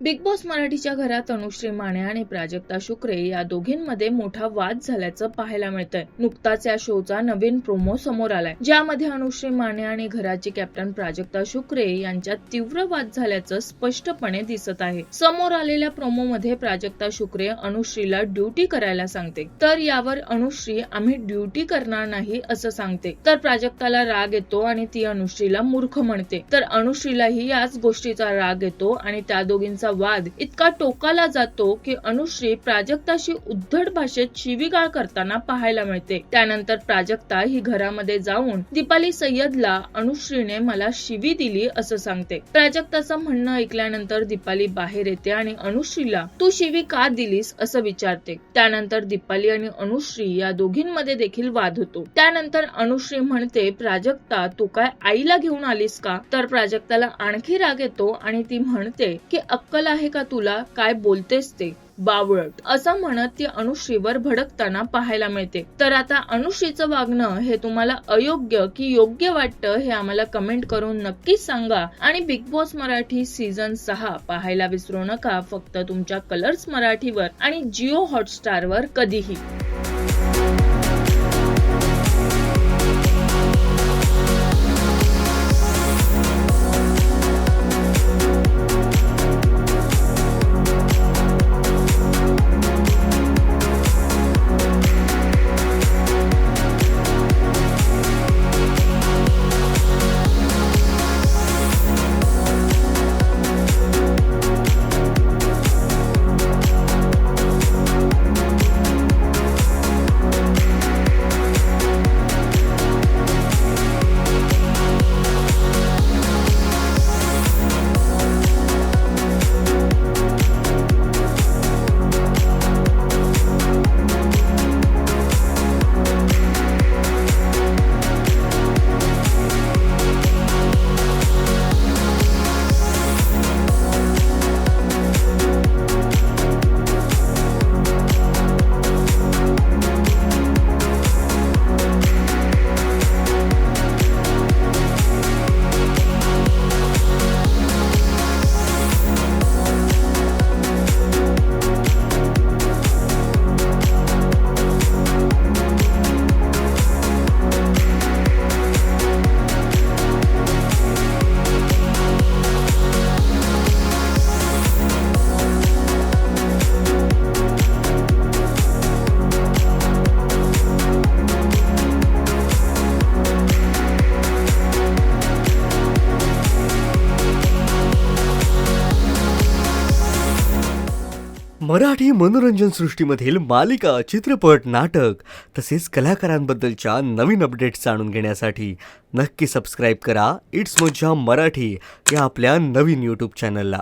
Big boss मराठीच्या घरात अनुश्री माने आणि प्राजक्ता शुक्रे या दोघींमध्ये मोठा वाद झाल्याचं पाहायला मिळतंय। नुकताच या शोचा नवीन प्रोमो समोर आलाय, ज्यामध्ये अनुश्री माने आणि घराची कॅप्टन प्राजक्ता शुक्रे यांच्यात तीव्र वाद झाल्याचं स्पष्टपणे दिसत आहे। समोर आलेल्या प्रोमो मध्ये प्राजक्ता शुक्रे अनुश्रीला ड्युटी करायला सांगते, तर यावर अनुश्री आम्ही ड्युटी करणार नाही असं सांगते। तर प्राजक्ताला राग येतो आणि ती अनुश्रीला मूर्ख म्हणते, तर अनुश्रीलाही याच गोष्टीचा राग येतो आणि त्या दोघींचा वाद इतका टोकाला जातो की अनुश्री प्राजक्ताशी उद्धट भाषेत शिवीगाळ करताना पाहायला मिळते। त्यानंतर प्राजक्ता ही घरामध्ये जाऊन दीपाली सय्यदला अनुश्रीने मला शिवी दिली असं सांगते। प्राजक्ताचं म्हणणं ऐकल्यानंतर दीपाली बाहेर येते आणि अनुश्रीला तू शिवी का दिलीस असं विचारते। त्यानंतर दीपाली आणि अनुश्री या दोघींमध्ये देखील वाद होतो। त्यानंतर अनुश्री म्हणते, प्राजक्ता तू काय आईला घेऊन आलीस का? तर प्राजक्ताला आणखी राग येतो आणि ती म्हणते की अक्कल आहे का तुला, काय बोलतेस ते बावळट असं म्हणत ती अनुश्रीवर भडकताना पाहायला मिळते। तर आता अनुश्रीचं वागणं हे तुम्हाला अयोग्य की योग्य वाटतं हे आम्हाला कमेंट करून नक्कीच सांगा। आणि बिग बॉस मराठी सीझन 6 पाहायला विसरू नका, फक्त तुमच्या कलर्स मराठीवर आणि जिओ हॉटस्टार वर कधीही। मराठी मनोरंजन सृष्टीमधील मालिका, चित्रपट, नाटक तसेच कलाकारांबद्दलच्या नवीन अपडेट्स जाणून घेण्यासाठी नक्की सबस्क्राईब करा इट्स मज्जा मराठी या आपल्या नवीन YouTube चॅनलला।